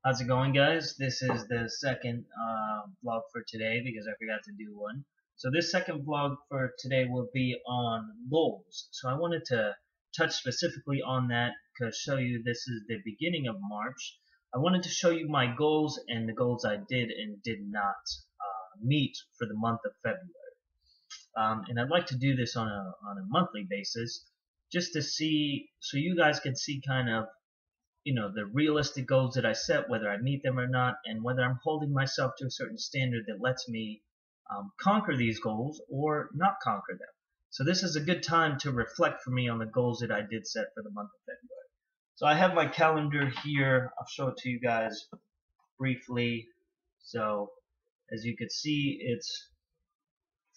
How's it going, guys? This is the second vlog for today because I forgot to do one. So this second vlog for today will be on goals. So I wanted to touch specifically on that to show you this is the beginning of March. I wanted to show you my goals and the goals I did and did not meet for the month of February. And I'd like to do this on a monthly basis just to see, so you guys can see kind of the realistic goals that I set, whether I meet them or not, and whether I'm holding myself to a certain standard that lets me conquer these goals or not conquer them. So this is a good time to reflect for me on the goals that I did set for the month of February. So I have my calendar here. I'll show it to you guys briefly. So as you can see, it's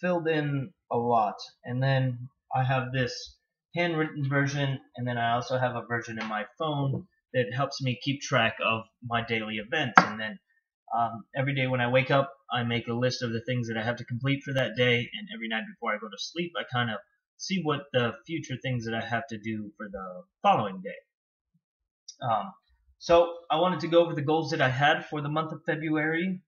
filled in a lot. And then I have this handwritten version, and then I also have a version in my phone that helps me keep track of my daily events. And then every day when I wake up, I make a list of the things that I have to complete for that day, and every night before I go to sleep, I kind of see what the future things that I have to do for the following day. So I wanted to go over the goals that I had for the month of February,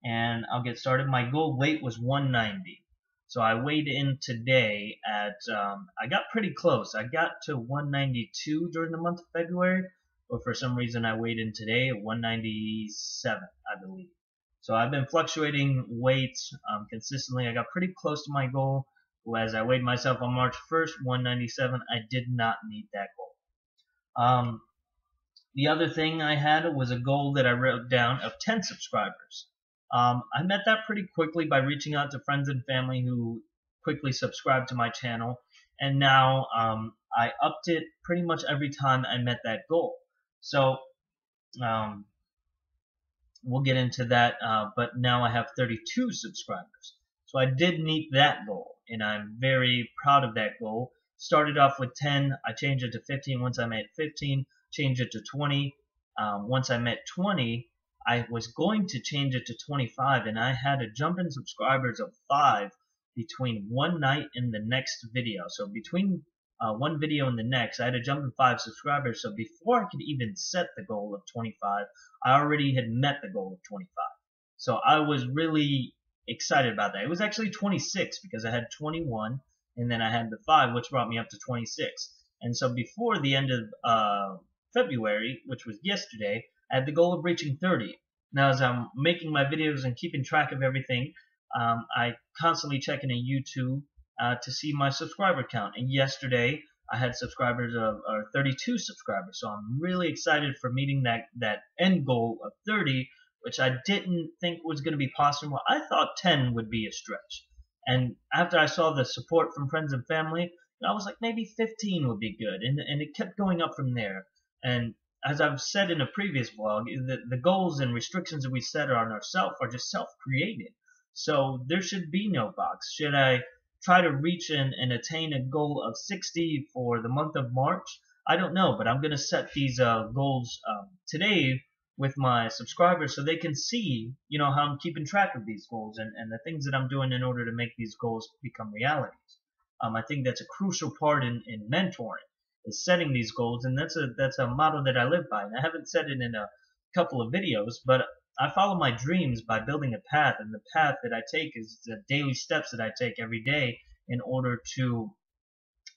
and I'll get started. My goal weight was 190. So I weighed in today at, I got pretty close. I got to 192 during the month of February, but for some reason I weighed in today at 197, I believe. So I've been fluctuating weights consistently. I got pretty close to my goal. As I weighed myself on March 1st, 197, I did not meet that goal. The other thing I had was a goal that I wrote down of 10 subscribers. I met that pretty quickly by reaching out to friends and family who quickly subscribed to my channel, and now I upped it pretty much every time I met that goal. So we'll get into that, but now I have 32 subscribers. So I did meet that goal, and I'm very proud of that goal. Started off with 10, I changed it to 15 once I met 15, changed it to 20. Once I met 20, I was going to change it to 25, and I had a jump in subscribers of 5 between one night and the next video. So between one video and the next, I had a jump in 5 subscribers. So before I could even set the goal of 25, I already had met the goal of 25. So I was really excited about that. It was actually 26 because I had 21, and then I had the 5, which brought me up to 26. And so before the end of February, which was yesterday, I had the goal of reaching 30. Now, as I'm making my videos and keeping track of everything, I constantly check into YouTube to see my subscriber count. And yesterday, I had subscribers of 32 subscribers. So I'm really excited for meeting that end goal of 30, which I didn't think was going to be possible. I thought 10 would be a stretch. And after I saw the support from friends and family, I was like, maybe 15 would be good. And it kept going up from there. And as I've said in a previous vlog, the goals and restrictions that we set on ourselves are just self-created. So there should be no box. Should I try to reach and attain a goal of 60 for the month of March? I don't know, but I'm going to set these goals today with my subscribers so they can see, how I'm keeping track of these goals and the things that I'm doing in order to make these goals become realities. I think that's a crucial part in mentoring, is setting these goals, and that's a motto that I live by. And I haven't said it in a couple of videos, but I follow my dreams by building a path, and the path that I take is the daily steps that I take every day in order to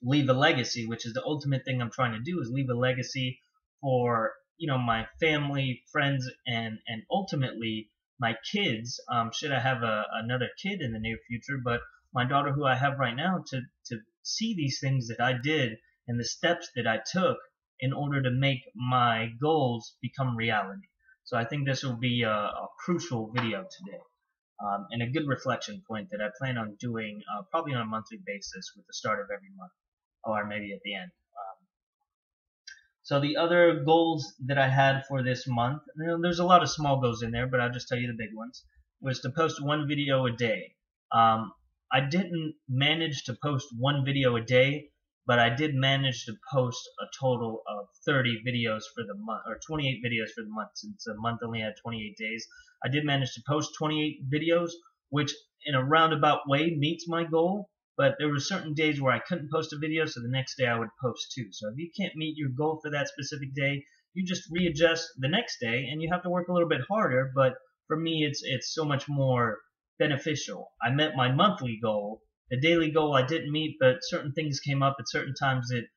leave a legacy, which is the ultimate thing I'm trying to do, is leave a legacy for my family, friends, and ultimately my kids. Should I have another kid in the near future, but my daughter, who I have right now, to see these things that I did and the steps that I took in order to make my goals become reality. So I think this will be a crucial video today, and a good reflection point that I plan on doing probably on a monthly basis with the start of every month, or maybe at the end. So the other goals that I had for this month, there's a lot of small goals in there, but I'll just tell you the big ones, was to post one video a day. I didn't manage to post one video a day, but I did manage to post a total of 30 videos for the month, or 28 videos for the month, since the month only had 28 days. I did manage to post 28 videos, which in a roundabout way meets my goal, but there were certain days where I couldn't post a video, so the next day I would post two. So if you can't meet your goal for that specific day, you just readjust the next day, and you have to work a little bit harder. But for me, it's so much more beneficial. I met my monthly goal. The daily goal I didn't meet, but certain things came up at certain times that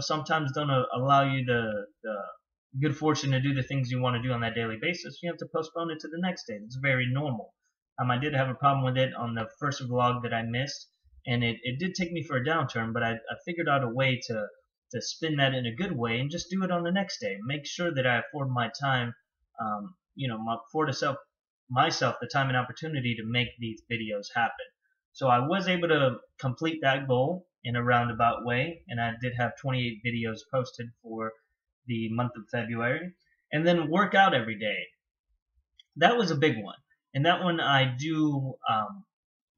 sometimes don't allow you the good fortune to do the things you want to do on that daily basis. You have to postpone it to the next day. It's very normal. I did have a problem with it on the first vlog that I missed, and it did take me for a downturn, but I figured out a way to spin that in a good way and just do it on the next day. Make sure that I afford my time, afford myself the time and opportunity to make these videos happen. So I was able to complete that goal in a roundabout way, and I did have 28 videos posted for the month of February. And then work out every day. That was a big one, and that one I do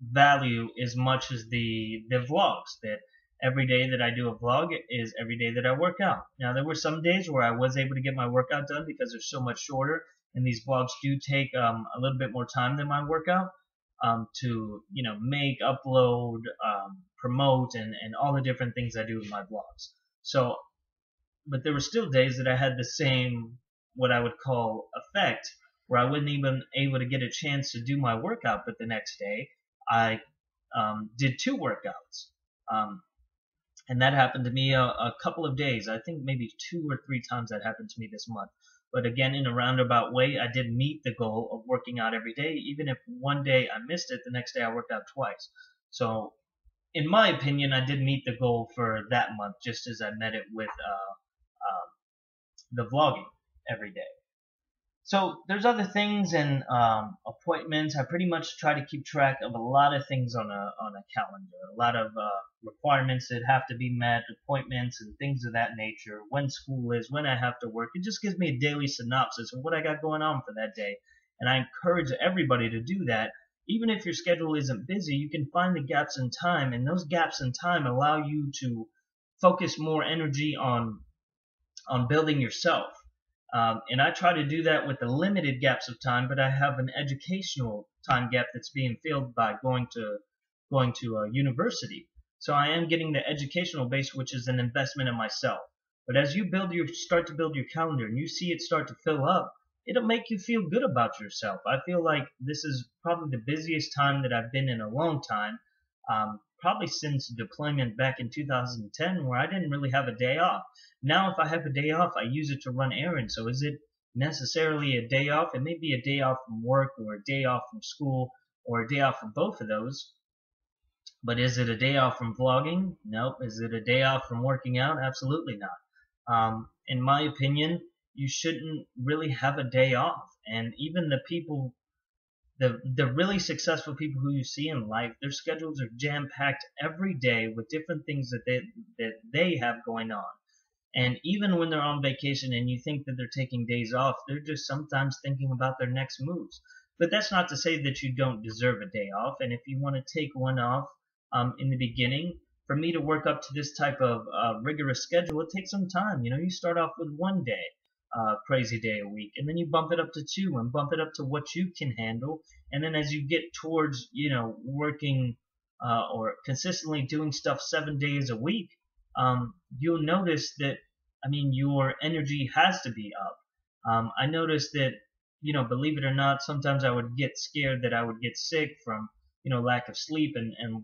value as much as the vlogs. That every day that I do a vlog is every day that I work out. Now, there were some days where I was able to get my workout done because they're so much shorter, and these vlogs do take a little bit more time than my workout to make, upload, promote, and all the different things I do with my vlogs. So, but there were still days that I had the same, what I would call, effect, where I wasn't even able to get a chance to do my workout, but the next day I did 2 workouts. And that happened to me a couple of days. I think maybe 2 or 3 times that happened to me this month. But again, in a roundabout way, I did meet the goal of working out every day. Even if one day I missed it, the next day I worked out twice. So, in my opinion, I did meet the goal for that month, just as I met it with the vlogging every day. So there's other things and appointments. I pretty much try to keep track of a lot of things on a calendar. A lot of requirements that have to be met, appointments and things of that nature. When school is, when I have to work. It just gives me a daily synopsis of what I got going on for that day. And I encourage everybody to do that. Even if your schedule isn't busy, you can find the gaps in time, and those gaps in time allow you to focus more energy on building yourself. And I try to do that with the limited gaps of time, but I have an educational time gap that's being filled by going to a university. So I am getting the educational base, which is an investment in myself. But as you start to build your calendar and you see it start to fill up, it'll make you feel good about yourself. I feel like this is probably the busiest time that I've been in a long time, probably since deployment back in 2010, where I didn't really have a day off. Now, if I have a day off, I use it to run errands. So is it necessarily a day off? It may be a day off from work, or a day off from school, or a day off from both of those. But is it a day off from vlogging? Nope. Is it a day off from working out? Absolutely not. In my opinion, you shouldn't really have a day off. And even the people, the really successful people who you see in life, their schedules are jam-packed every day with different things that they have going on. And even when they're on vacation and you think that they're taking days off, they're just sometimes thinking about their next moves. But that's not to say that you don't deserve a day off. And if you want to take one off in the beginning, for me to work up to this type of rigorous schedule, it takes some time. You start off with 1 day, crazy day a week, and then you bump it up to 2 and bump it up to what you can handle. And then as you get towards, working or consistently doing stuff 7 days a week, you'll notice that, your energy has to be up. I noticed that, believe it or not, sometimes I would get scared that I would get sick from, lack of sleep and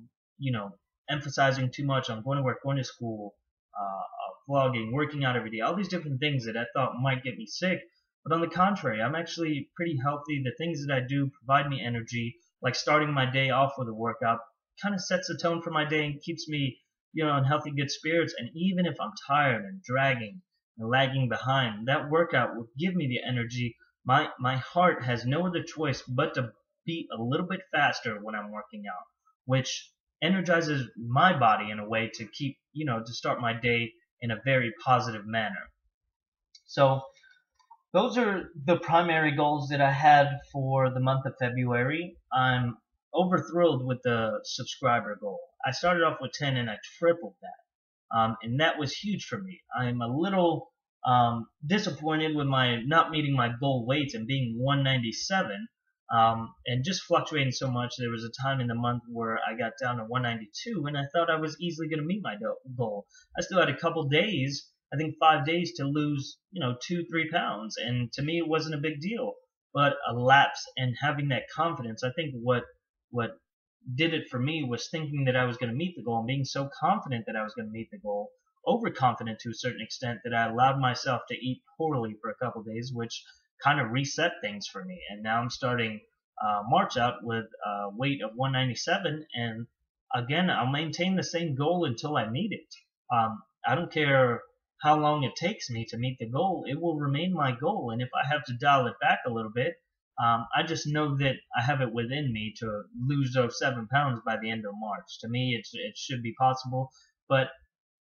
emphasizing too much on going to work, going to school, vlogging, working out every day, all these different things that I thought might get me sick. But on the contrary, I'm actually pretty healthy. The things that I do provide me energy, like starting my day off with a workout, kind of sets the tone for my day and keeps me in healthy, good spirits. And even if I'm tired and dragging and lagging behind, that workout will give me the energy. My heart has no other choice but to beat a little bit faster when I'm working out, which energizes my body in a way to keep, to start my day in a very positive manner. So those are the primary goals that I had for the month of February. I'm over thrilled with the subscriber goal. I started off with 10 and I tripled that. And that was huge for me. I'm a little disappointed with my not meeting my goal weight and being 197 and just fluctuating so much. There was a time in the month where I got down to 192 and I thought I was easily going to meet my goal. I still had a couple days I think 5 days to lose, 2-3 pounds, and to me it wasn't a big deal. But a lapse and having that confidence, I think what did it for me was thinking that I was going to meet the goal and being so confident that I was going to meet the goal, overconfident to a certain extent, that I allowed myself to eat poorly for a couple days, which kind of reset things for me. And now I'm starting March out with a weight of 197, and again, I'll maintain the same goal until I meet it. I don't care how long it takes me to meet the goal, it will remain my goal. And if I have to dial it back a little bit, I just know that I have it within me to lose those 7 pounds by the end of March. To me, it should be possible. But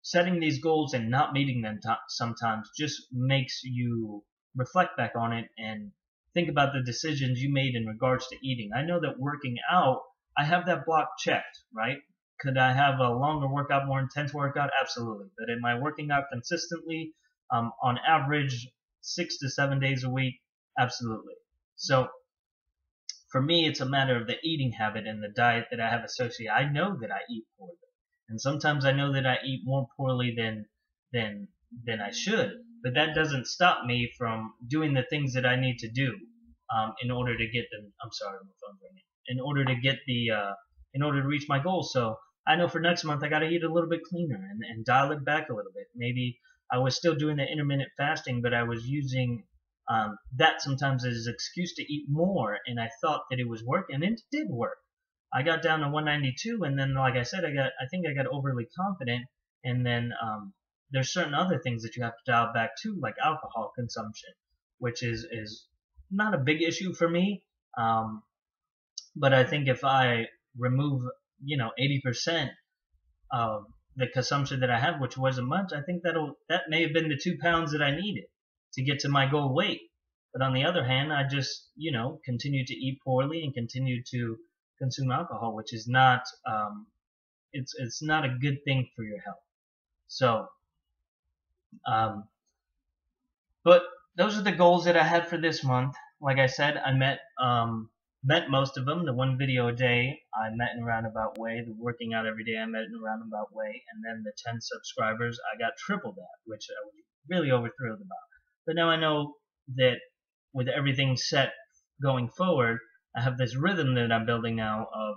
setting these goals and not meeting them sometimes just makes you reflect back on it and think about the decisions you made in regards to eating. I know that working out, I have that block checked, right? Could I have a longer workout, more intense workout? Absolutely. But am I working out consistently, on average 6 to 7 days a week? Absolutely. So for me, it's a matter of the eating habit and the diet that I have associated. I know that I eat poorly, and sometimes I know that I eat more poorly than I should. But that doesn't stop me from doing the things that I need to do, in order to get the. I'm sorry, my phone's ringing. In order to get in order to reach my goals. So I know for next month I got to eat a little bit cleaner and dial it back a little bit. Maybe I was still doing the intermittent fasting, but I was using that sometimes as an excuse to eat more, and I thought that it was working, and it did work. I got down to 192, and then, like I said, I think I got overly confident, and then there's certain other things that you have to dial back too, like alcohol consumption, which is not a big issue for me. But I think if I remove 80% of the consumption that I have, which wasn't much, I think that may have been the 2 pounds that I needed to get to my goal weight. But on the other hand, I just continue to eat poorly and continue to consume alcohol, which is not it's not a good thing for your health. So but those are the goals that I had for this month. Like I said, I met most of them. The 1 video a day, I met in a roundabout way. The working out every day, I met in a roundabout way. And then the 10 subscribers, I got triple that, which I was really overthrilled about. But now I know that with everything set going forward, I have this rhythm that I'm building now of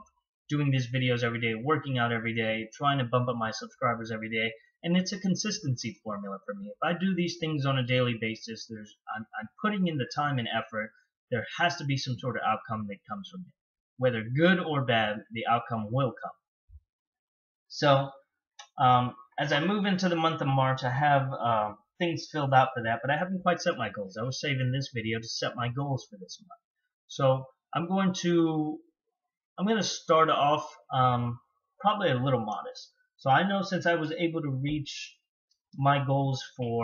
doing these videos every day, working out every day, trying to bump up my subscribers every day. And it's a consistency formula for me. If I do these things on a daily basis, I'm putting in the time and effort. There has to be some sort of outcome that comes from it. Whether good or bad, the outcome will come. So, as I move into the month of March, I have things filled out for that, but I haven't quite set my goals. I was saving this video to set my goals for this month. So, I'm going to start off probably a little modest. So I know since I was able to reach my goals for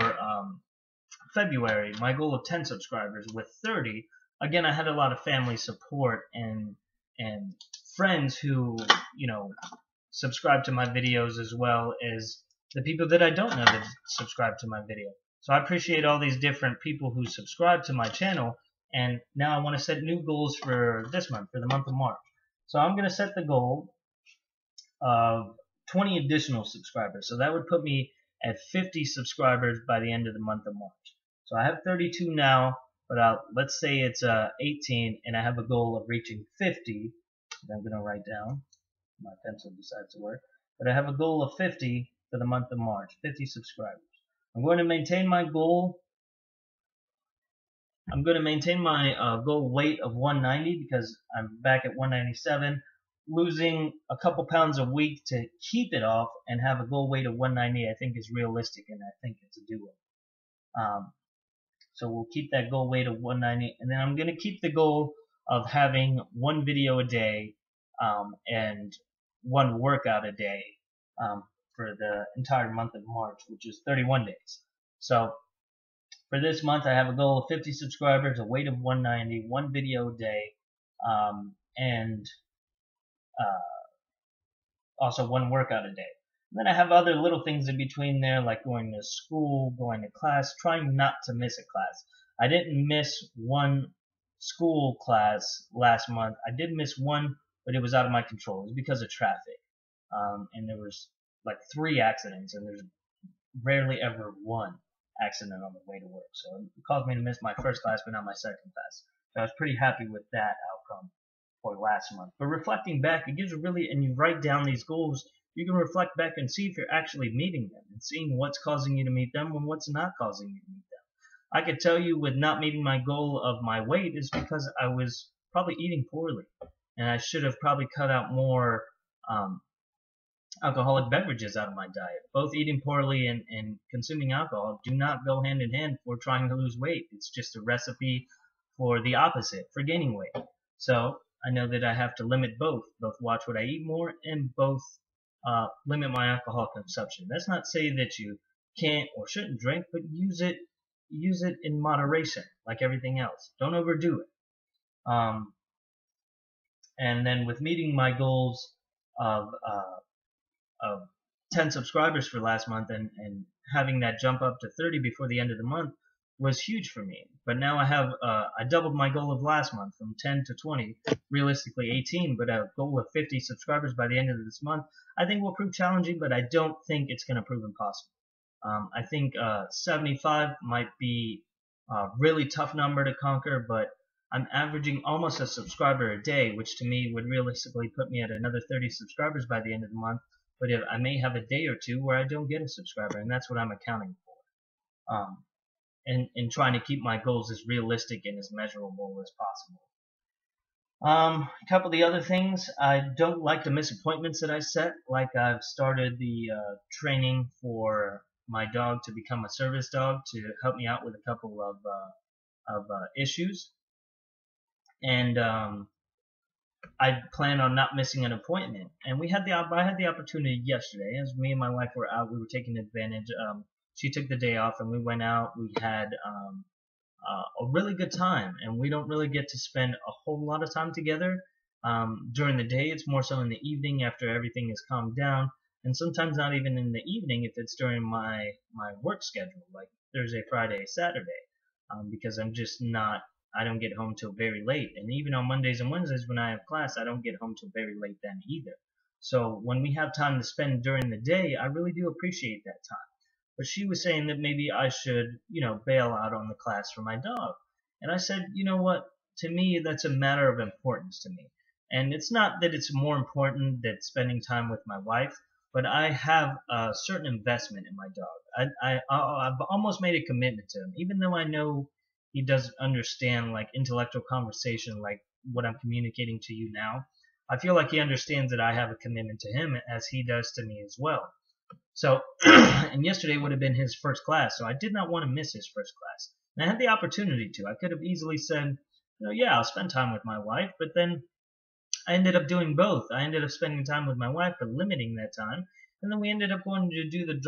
February, my goal of 10 subscribers with 30, again, I had a lot of family support and friends who, subscribe to my videos, as well as the people that I don't know that subscribe to my video. So I appreciate all these different people who subscribe to my channel, and now I want to set new goals for this month, for the month of March. So I'm going to set the goal of 20 additional subscribers. So that would put me at 50 subscribers by the end of the month of March. So I have 32 now, but let's say it's 18, and I have a goal of reaching 50. I'm going to write down. My pencil decides to work. But I have a goal of 50 for the month of March, 50 subscribers. I'm going to maintain my goal. I'm going to maintain my goal weight of 190 because I'm back at 197. Losing a couple pounds a week to keep it off and have a goal weight of 190, I think is realistic, and I think it's a doable. So we'll keep that goal weight of 190, and then I'm going to keep the goal of having 1 video a day and 1 workout a day for the entire month of March, which is 31 days. So for this month, I have a goal of 50 subscribers, a weight of 190, 1 video a day, and also 1 workout a day. And then I have other little things in between there, like going to school, going to class, trying not to miss a class. I didn't miss 1 school class last month. I did miss 1, but it was out of my control. It was because of traffic. And there was like 3 accidents, and there's rarely ever one accident on the way to work. So it caused me to miss my first class, but not my second class. So I was pretty happy with that outcome for last month. But reflecting back, it gives you really, and you write down these goals, you can reflect back and see if you're actually meeting them and seeing what's causing you to meet them and what's not causing you to meet them. I could tell you with not meeting my goal of my weight is because I was probably eating poorly, and I should have probably cut out more alcoholic beverages out of my diet. Both eating poorly and consuming alcohol do not go hand in hand for trying to lose weight. It's just a recipe for the opposite, for gaining weight. So I know that I have to limit both watch what I eat more and both limit my alcohol consumption. That's not saying that you can't or shouldn't drink, but use it in moderation, like everything else. Don't overdo it. And then with meeting my goals of 10 subscribers for last month and having that jump up to 30 before the end of the month was huge for me. But now I doubled my goal of last month from 10 to 20, realistically 18, but a goal of 50 subscribers by the end of this month I think will prove challenging, but I don't think it's going to prove impossible. I think 75 might be a really tough number to conquer, but I'm averaging almost a subscriber a day, which to me would realistically put me at another 30 subscribers by the end of the month. But if I may have a day or two where I don't get a subscriber, and that's what I'm accounting for. And trying to keep my goals as realistic and as measurable as possible. A couple of the other things, I don't like to miss appointments that I set. Like I've started the training for my dog to become a service dog to help me out with a couple of issues. And I plan on not missing an appointment. And I had the opportunity yesterday, as me and my wife were out, we were taking advantage. She took the day off and we went out. We had a really good time, and we don't really get to spend a whole lot of time together during the day. It's more so in the evening after everything is calmed down, and sometimes not even in the evening if it's during my work schedule, like Thursday, Friday, Saturday, because I don't get home till very late. And even on Mondays and Wednesdays when I have class, I don't get home till very late then either. So when we have time to spend during the day, I really do appreciate that time. But she was saying that maybe I should, bail out on the class for my dog. And I said, you know what? To me, that's a matter of importance to me. And it's not that it's more important than spending time with my wife, but I have a certain investment in my dog. I've almost made a commitment to him, even though I know he doesn't understand like intellectual conversation like what I'm communicating to you now. I feel like he understands that I have a commitment to him as he does to me as well. So, and yesterday would have been his first class, so I did not want to miss his first class. And I had the opportunity to. I could have easily said, yeah, I'll spend time with my wife, but then I ended up doing both. I ended up spending time with my wife, but limiting that time. And then we ended up going to do the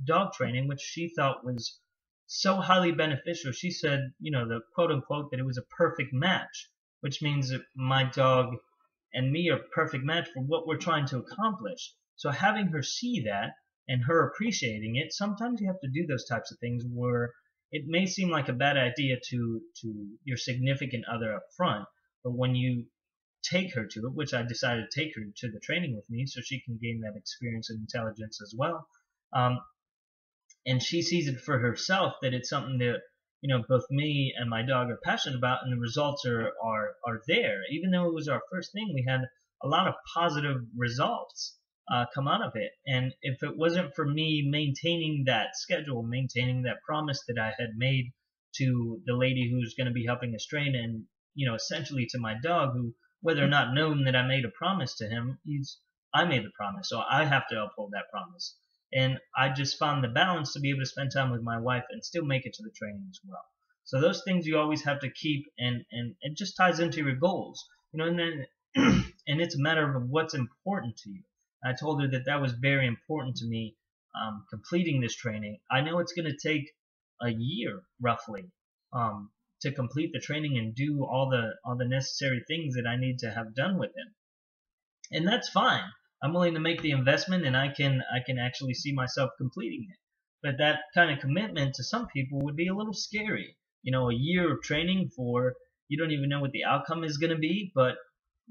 dog training, which she thought was so highly beneficial. She said, the quote unquote, that it was a perfect match, which means that my dog and me are a perfect match for what we're trying to accomplish. So having her see that and her appreciating it, sometimes you have to do those types of things where it may seem like a bad idea to your significant other up front, but when you take her to it, which I decided to take her to the training with me so she can gain that experience and intelligence as well, and she sees it for herself that it's something that both me and my dog are passionate about, and the results are there. Even though it was our first thing, we had a lot of positive results come out of it. And if it wasn't for me maintaining that schedule, maintaining that promise that I had made to the lady who's going to be helping us train, and essentially to my dog, who, whether or not known that I made a promise to him, I made the promise, so I have to uphold that promise. And I just found the balance to be able to spend time with my wife and still make it to the training as well. So those things you always have to keep, and it just ties into your goals, and then and it's a matter of what's important to you. I told her that was very important to me, completing this training. I know it's going to take a year roughly to complete the training and do all the necessary things that I need to have done with him, and that's fine. I'm willing to make the investment, and I can actually see myself completing it. But that kind of commitment to some people would be a little scary. A year of training for, you don't even know what the outcome is going to be, but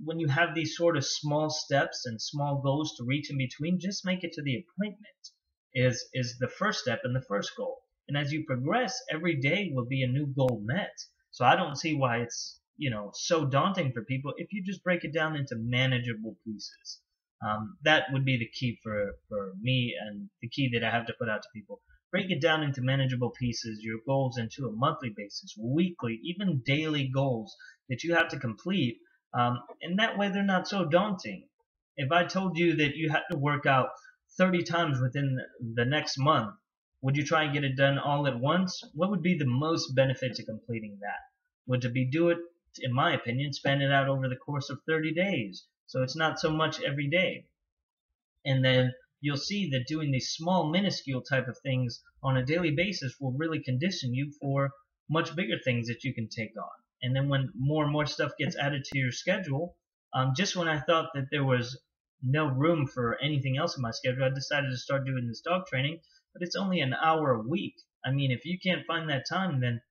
when you have these sort of small steps and small goals to reach in between, just make it to the appointment. is the first step and the first goal. And as you progress, every day will be a new goal met. So I don't see why it's, so daunting for people if you just break it down into manageable pieces. That would be the key for me, and the key that I have to put out to people. Break it down into manageable pieces, your goals into a monthly basis, weekly, even daily goals that you have to complete. And that way they're not so daunting. If I told you that you had to work out 30 times within the next month, would you try and get it done all at once? What would be the most benefit to completing that? Would it be do it, in my opinion, span it out over the course of 30 days? So it's not so much every day. And then you'll see that doing these small, minuscule type of things on a daily basis will really condition you for much bigger things that you can take on. And then when more and more stuff gets added to your schedule, just when I thought that there was no room for anything else in my schedule, I decided to start doing this dog training, but it's only an hour a week. I mean, if you can't find that time, then,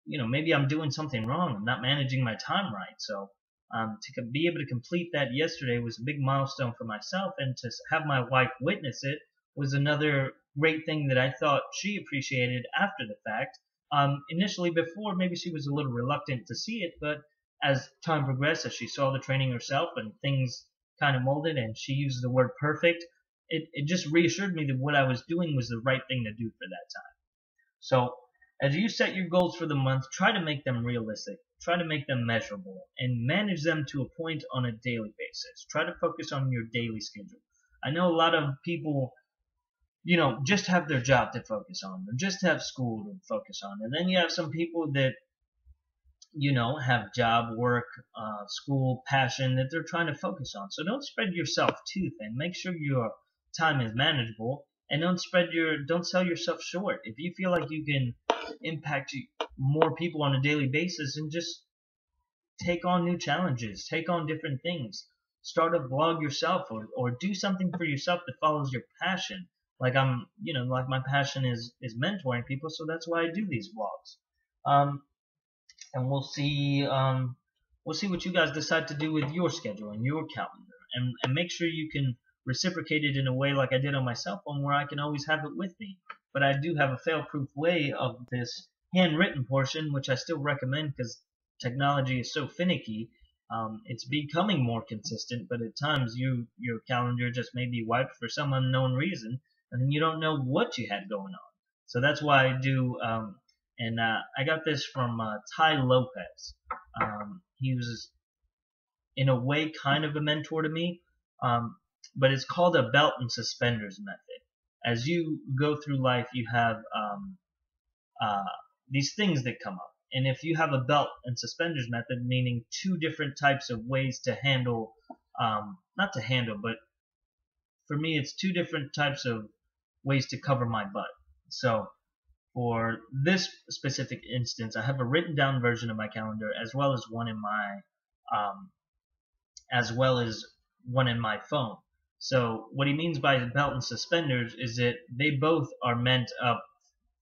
maybe I'm doing something wrong. I'm not managing my time right. So to be able to complete that yesterday was a big milestone for myself, and to have my wife witness it was another great thing that I thought she appreciated after the fact. Initially, before, maybe she was a little reluctant to see it, but as time progressed, as she saw the training herself and things kind of molded, and she used the word perfect, it just reassured me that what I was doing was the right thing to do for that time. So as you set your goals for the month, try to make them realistic, try to make them measurable, and manage them to a point on a daily basis. Try to focus on your daily schedule. I know a lot of people, just have their job to focus on, or just have school to focus on. And then you have some people that, have job, work, school, passion that they're trying to focus on. So don't spread yourself too thin. Make sure your time is manageable, and don't sell yourself short. If you feel like you can impact more people on a daily basis, and just take on new challenges, take on different things, start a blog yourself, or do something for yourself that follows your passion. Like like my passion is mentoring people, so that's why I do these vlogs. And we'll see what you guys decide to do with your schedule and your calendar, and make sure you can reciprocate it in a way like I did on my cell phone, where I can always have it with me. But I do have a fail-proof way of this handwritten portion, which I still recommend because technology is so finicky. It's becoming more consistent, but at times your calendar just may be wiped for some unknown reason, and then you don't know what you had going on. So that's why I do. And I got this from Tai Lopez. He was, in a way, kind of a mentor to me, but it's called a belt and suspenders method. As you go through life, you have these things that come up. And if you have a belt and suspenders method, meaning two different types of ways to handle, not to handle, but for me, it's two different types of ways to cover my butt. So for this specific instance, I have a written down version of my calendar, as well as one in my phone. So what he means by belt and suspenders is that they both are meant up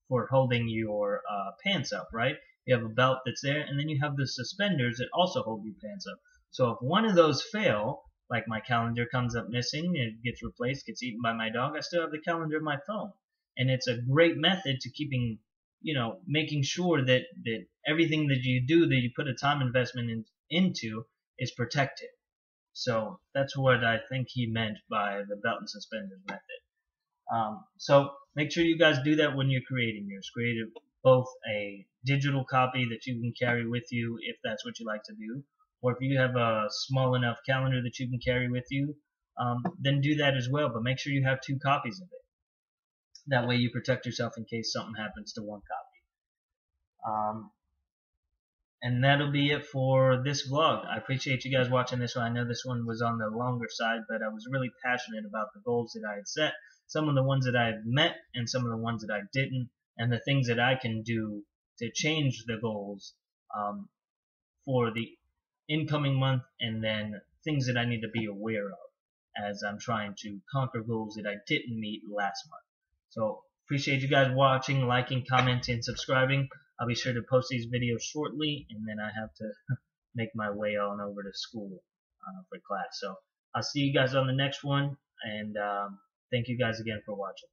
for holding your pants up, right? You have a belt that's there, and then you have the suspenders that also hold your pants up. So if one of those fail, like my calendar comes up missing, it gets replaced, gets eaten by my dog, I still have the calendar in my phone. And it's a great method to keeping, making sure that everything that you do, that you put a time investment into, is protected. So that's what I think he meant by the belt and suspenders method. So make sure you guys do that when you're creating yours. Create both a digital copy that you can carry with you if that's what you like to do, or if you have a small enough calendar that you can carry with you, then do that as well. But make sure you have two copies of it. That way you protect yourself in case something happens to one copy. And that'll be it for this vlog. I appreciate you guys watching this one. I know this one was on the longer side, but I was really passionate about the goals that I had set, some of the ones that I had met and some of the ones that I didn't, and the things that I can do to change the goals for the incoming month, and then things that I need to be aware of as I'm trying to conquer goals that I didn't meet last month. So appreciate you guys watching, liking, commenting, subscribing. I'll be sure to post these videos shortly, and then I have to make my way on over to school for class. So I'll see you guys on the next one, and thank you guys again for watching.